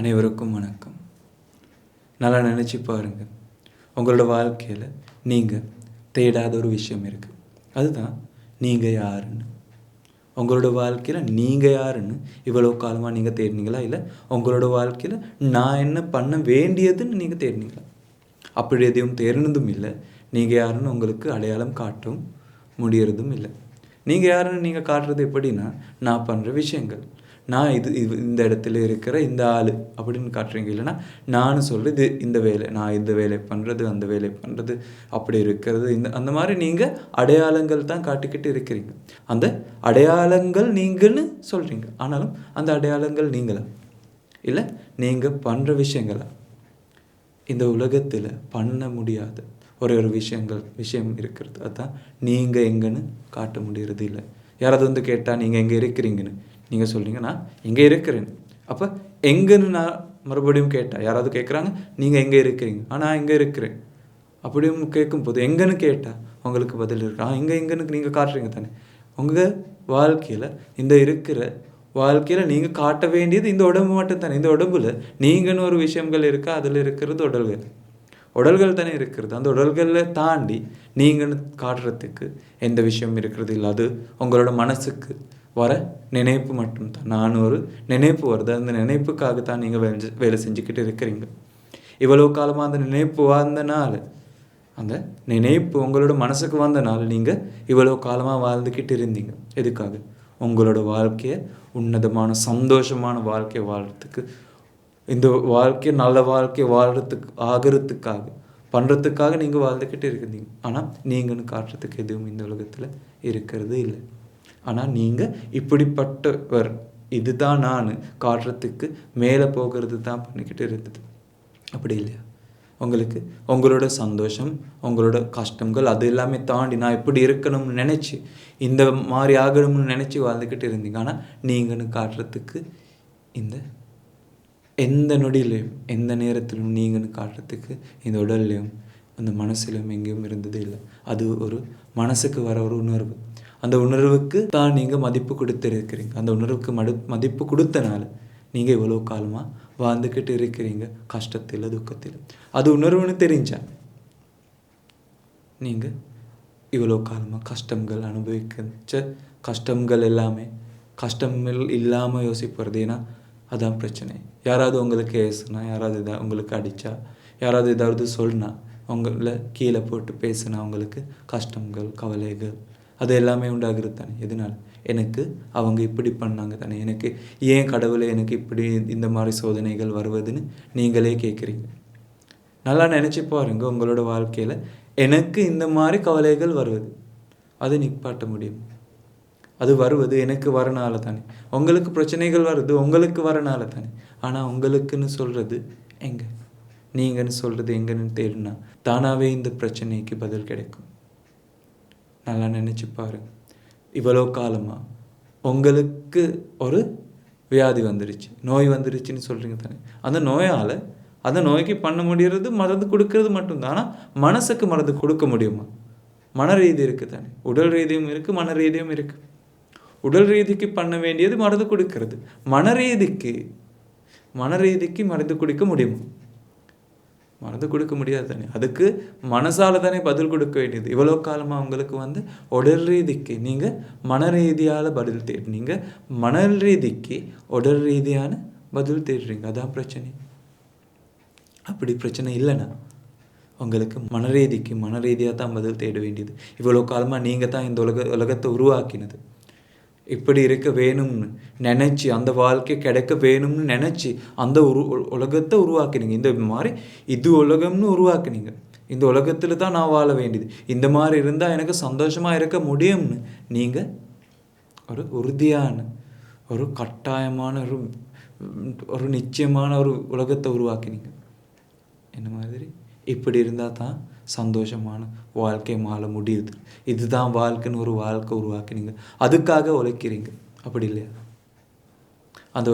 அனைவருக்கும் வணக்கம். நல்லா நினச்சி பாருங்கள், உங்களோட வாழ்க்கையில் நீங்கள் தேடாத ஒரு விஷயம் இருக்குது. அதுதான் நீங்கள் யாருன்னு. உங்களோட வாழ்க்கையில் நீங்கள் யாருன்னு இவ்வளோ காலமாக நீங்கள் தேடினீங்களா? இல்லை உங்களோட வாழ்க்கையில் நான் என்ன பண்ண வேண்டியதுன்னு நீங்கள் தேடினீங்களா? அப்படி எதையும் தேடினதும் இல்லை. நீங்கள் யாருன்னு உங்களுக்கு அடையாளம் காட்டும் முடியறதும் இல்லை. நீங்கள் யாருன்னு நீங்கள் காட்டுறது எப்படின்னா, நான் பண்ணுற விஷயங்கள், நான் இந்த இடத்துல இருக்கிற இந்த ஆள் அப்படின்னு காட்டுறீங்க. இல்லைன்னா நான் சொல்கிறது இந்த வேலை, நான் இந்த வேலை பண்ணுறது, அந்த வேலை பண்ணுறது, அப்படி இருக்கிறது, அந்த மாதிரி நீங்கள் அடையாளங்கள் தான் காட்டிக்கிட்டு இருக்கிறீங்க. அந்த அடையாளங்கள் நீங்கள்னு சொல்கிறீங்க. ஆனாலும் அந்த அடையாளங்கள் நீங்களா? இல்லை நீங்கள் பண்ணுற விஷயங்களா? இந்த உலகத்தில் பண்ண முடியாத ஒரு விஷயம் இருக்கிறது. அதுதான் நீங்கள் எங்கன்னு காட்ட முடியறது இல்லை. யாராவது வந்து கேட்டால் நீங்கள் எங்கே இருக்கிறீங்கன்னு நீங்கள் சொல்கிறீங்க, நான் எங்கே இருக்கிறேன். அப்போ எங்கன்னு நான் மறுபடியும் கேட்டால், யாராவது கேட்குறாங்க நீங்கள் எங்கே இருக்கிறீங்க, நான் எங்கே இருக்கிறேன் அப்படியும் கேட்கும்போது எங்கன்னு கேட்டால் உங்களுக்கு பதில் இருக்கு. எங்கன்னு நீங்கள் காட்டுறீங்க தானே. உங்கள் வாழ்க்கையில் இந்த இருக்கிற வாழ்க்கையில் நீங்கள் காட்ட வேண்டியது இந்த உடம்பு மட்டும் தானே. இந்த உடம்புல நீங்கன்னு ஒரு விஷயங்கள் இருக்கா, அதில் இருக்கிறது உடல்கள் தானே இருக்கிறது. அந்த உடல்களில் தாண்டி நீங்கன்னு காட்டுறதுக்கு எந்த விஷயம் இருக்கிறது இல்லை. அது உங்களோட மனசுக்கு வர நினைப்பு மட்டும்தான். நான் ஒரு நினைப்பு வருது, அந்த நினைப்புக்காக தான் நீங்கள் வேலை செஞ்சுக்கிட்டு இருக்கிறீங்க. இவ்வளோ காலமாக அந்த நினைப்பு வந்தனால, அந்த நினைப்பு உங்களோட மனசுக்கு வந்தனால நீங்கள் இவ்வளோ காலமாக வாழ்ந்துக்கிட்டு இருந்தீங்க. எதுக்காக? உங்களோட வாழ்க்கையை உன்னதமான சந்தோஷமான வாழ்க்கையை வாழ்கிறதுக்கு, இந்த வாழ்க்கையை நல்ல வாழ்க்கையை ஆகிறதுக்காக பண்ணுறதுக்காக நீங்கள் வாழ்ந்துக்கிட்டு இருக்கிறீங்க. ஆனால் நீங்கன்னு காட்டுறதுக்கு எதுவும் இந்த உலகத்தில் இருக்கிறது இல்லை. ஆனால் நீங்கள் இப்படிப்பட்டவர், இதுதான் நான் காட்டுறதுக்கு மேலே போகிறது தான் பண்ணிக்கிட்டு இருந்தது. அப்படி இல்லையா? உங்களுக்கு உங்களோட சந்தோஷம், உங்களோட கஷ்டங்கள், அது எல்லாமே தாண்டி நான் எப்படி இருக்கணும்னு நினச்சி, இந்த மாதிரி ஆகணும்னு நினச்சி வாழ்ந்துக்கிட்டு இருந்தீங்க. ஆனால் நீங்கன்னு காட்டுறதுக்கு இந்த எந்த நொடியிலையும் எந்த நேரத்திலும் நீங்கன்னு காட்டுறதுக்கு இந்த உடல்லையும் அந்த மனசுலையும் எங்கேயும் இருந்தது இல்லை. அது ஒரு மனசுக்கு வர ஒரு உணர்வு. அந்த உணர்வுக்கு தான் நீங்கள் மதிப்பு கொடுத்துருக்கிறீங்க. அந்த உணர்வுக்கு மதிப்பு கொடுத்தனால நீங்கள் இவ்வளோ காலமாக வாழ்ந்துக்கிட்டு இருக்கிறீங்க, கஷ்டத்தில் துக்கத்தில். அது உணர்வுன்னு தெரிஞ்சா நீங்கள் இவ்வளோ காலமாக கஷ்டங்கள் அனுபவிக்க கஷ்டங்கள் எல்லாமே கஷ்டங்கள் இல்லாமல் யோசிப்பது. ஏன்னா அதான் பிரச்சனை. யாராவது உங்களுக்கு ஏசுனா, யாராவது உங்களுக்கு அடித்தா, யாராவது ஏதாவது சொன்னா, உங்களை கீழே போட்டு பேசுனா உங்களுக்கு கஷ்டங்கள் கவலைகள் அது எல்லாமே உண்டாகிறது தானே. எதனால்? எனக்கு அவங்க இப்படி பண்ணாங்க தானே, எனக்கு ஏன் கடவுளை எனக்கு இப்படி இந்த மாதிரி சோதனைகள் வருவதுன்னு நீங்களே கேட்குறீங்க. நல்லா நினச்சி பாருங்க, உங்களோட வாழ்க்கையில் எனக்கு இந்த மாதிரி கவலைகள் வருவது, அது நிப்பாட்ட முடியும். அது வருவது எனக்கு வரனால தானே. உங்களுக்கு பிரச்சனைகள் வருது உங்களுக்கு வரனால தானே. ஆனால் உங்களுக்குன்னு சொல்கிறது எங்கே, நீங்கன்னு சொல்கிறது எங்கன்னு தேடினா தானாகவே இந்த பிரச்சனைக்கு பதில் கிடைக்கும். நல்லா நினச்சி பாருங்க. இவ்வளோ காலமாக உங்களுக்கு ஒரு வியாதி வந்துருச்சு, நோய் வந்துருச்சுன்னு சொல்கிறீங்க தானே. அந்த நோயால், அந்த நோய்க்கு பண்ண முடியறது மருந்து கொடுக்கறது மட்டும்தான். ஆனால் மனசுக்கு மருந்து கொடுக்க முடியுமா? மன ரீதி இருக்குது தானே. உடல் ரீதியும் இருக்குது, மன ரீதியும் இருக்குது. உடல் ரீதிக்கு பண்ண வேண்டியது மருந்து கொடுக்கிறது. மன ரீதிக்கு மருந்து கொடுக்க முடியுமா? மருந்து கொடுக்க முடியாது தானே. அதுக்கு மனசால தானே பதில் கொடுக்க வேண்டியது. இவ்வளோ காலமாக உங்களுக்கு உடல் ரீதிக்கு நீங்கள் மன ரீதியால் பதில் தேடுறீங்க, மன ரீதிக்கு உடல் ரீதியான பதில் தேடுறீங்க. அதான் பிரச்சனை. அப்படி பிரச்சனை இல்லைன்னா உங்களுக்கு மன ரீதியாக தான் பதில் தேட வேண்டியது. இவ்வளோ காலமாக நீங்கள் தான் இந்த உலகத்தை உருவாக்கினது. இப்படி இருக்க வேணும்னு நினச்சி, அந்த வாழ்க்கை கிடைக்க வேணும்னு நினச்சி அந்த உலகத்தை உருவாக்கினீங்க. இந்த மாதிரி இது உலகம்னு உருவாக்குனீங்க. இந்த உலகத்தில் தான் நான் வாழ வேண்டியது, இந்த மாதிரி இருந்தால் எனக்கு சந்தோஷமாக இருக்க முடியும்னு நீங்கள் ஒரு உறுதியான, ஒரு கட்டாயமான, ஒரு நிச்சயமான ஒரு உலகத்தை உருவாக்கினீங்க. என்ன மாதிரி? இப்படி இருந்தால் தான் சந்தோஷமான வாழ்க்கை வாழ முடியுது, இதுதான் வாழ்க்கைன்னு ஒரு வாழ்க்கை உருவாக்கினீங்க. அதுக்காக உழைக்கிறீங்க. அப்படி இல்லையா? அந்த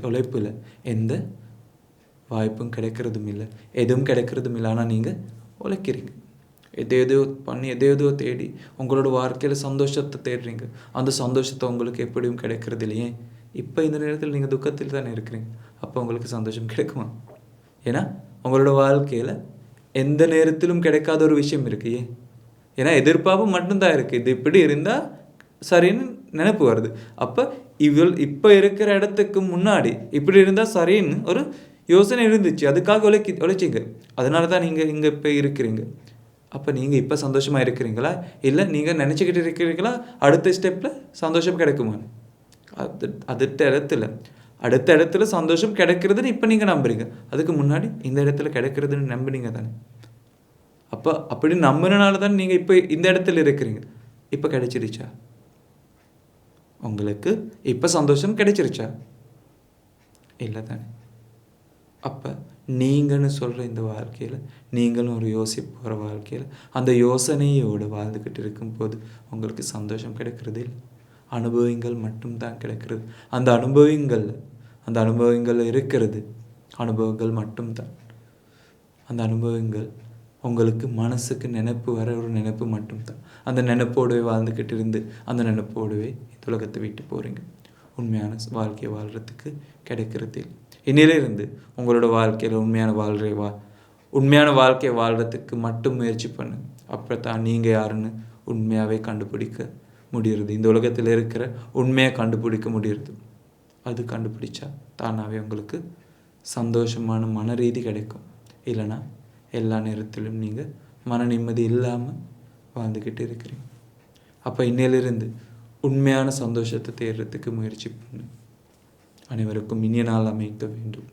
உழைப்பில் எந்த வாய்ப்பும் கிடைக்கிறதும் இல்லை, எதுவும் கிடைக்கிறதும் இல்லை. ஆனால் நீங்கள் உழைக்கிறீங்க, எதையோ பண்ணி எதையோ தேடி உங்களோட வாழ்க்கையில் சந்தோஷத்தை தேடுறீங்க. அந்த சந்தோஷத்தை உங்களுக்கு எப்படியும் கிடைக்கிறது இல்லையே. இப்போ இந்த நேரத்தில் நீங்கள் துக்கத்தில் தானே இருக்கிறீங்க. அப்போ உங்களுக்கு சந்தோஷம் கிடைக்குமா? ஏன்னா உங்களோட வாழ்க்கையில் எந்த நேரத்திலும் கிடைக்காத ஒரு விஷயம் இருக்கு. ஏன்? ஏன்னா எதிர்பார்ப்பு மட்டும்தான் இருக்குது. இது இப்படி இருந்தால் சரின்னு நினைப்பு வருது. அப்போ இப்போ இருக்கிற இடத்துக்கு முன்னாடி இப்படி இருந்தால் சரின்னு ஒரு யோசனை இருந்துச்சு. அதுக்காக உழைச்சிங்க. அதனால தான் நீங்கள் இங்கே இப்போ இருக்கிறீங்க. அப்போ நீங்கள் இப்போ சந்தோஷமாக இருக்கிறீங்களா? இல்லை நீங்கள் நினச்சிக்கிட்டு இருக்கிறீங்களா அடுத்த ஸ்டெப்பில் சந்தோஷம் கிடைக்குமா? அடுத்த இடத்துல சந்தோஷம் கிடைக்கிறதுன்னு இப்போ நீங்கள் நம்புறீங்க. அதுக்கு முன்னாடி இந்த இடத்துல கிடைக்கிறதுன்னு நம்புனீங்க தானே. அப்போ அப்படி நம்பினால தான் நீங்கள் இப்போ இந்த இடத்துல இருக்கிறீங்க. இப்போ கிடைச்சிருச்சா? உங்களுக்கு இப்போ சந்தோஷம் கிடைச்சிருச்சா? இல்லை தானே. அப்போ நீங்கள்னு சொல்கிற இந்த வாழ்க்கையில் நீங்களும் ஒரு யோசிப்பு வாழ்க்கையில் அந்த யோசனையோடு வாழ்ந்துக்கிட்டு இருக்கும்போது உங்களுக்கு சந்தோஷம் கிடைக்கிறது இல்லை. அனுபவங்கள் மட்டும்தான் கிடைக்கிறது. அந்த அனுபவங்கள் இருக்கிறது அனுபவங்கள் மட்டும்தான். அந்த அனுபவங்கள் உங்களுக்கு மனசுக்கு நினைப்பு வர ஒரு நினைப்பு மட்டும்தான். அந்த நினைப்போடவே வாழ்ந்துக்கிட்டு இருந்து அந்த நினைப்போடவே இந்த உலகத்தை விட்டு போகிறீங்க. உண்மையான வாழ்க்கையை வாழ்கிறதுக்கு கிடைக்கிறது இல்லை. இன்னிலிருந்து உங்களோட வாழ்க்கையில் உண்மையான வாழ்க்கையை வாழ்கிறதுக்கு மட்டும் முயற்சி பண்ணுங்க. அப்போ தான் நீங்கள் யாருன்னு உண்மையாகவே கண்டுபிடிக்க முடிகிறது. இந்த உலகத்தில் இருக்கிற உண்மையை கண்டுபிடிக்க முடிகிறது. அது கண்டுபிடிச்சா தானாகவே உங்களுக்கு சந்தோஷமான மன ரீதி கிடைக்கும். இல்லைனா எல்லா நேரத்திலும் நீங்கள் மன நிம்மதி இல்லாமல் வாழ்ந்துக்கிட்டு இருக்கிறீங்க. அப்போ இன்னிலிருந்து உண்மையான சந்தோஷத்தை தேடுறதுக்கு முயற்சி பண்ணு. அனைவருக்கும் இனிய நாள் அமைக்க வேண்டும்.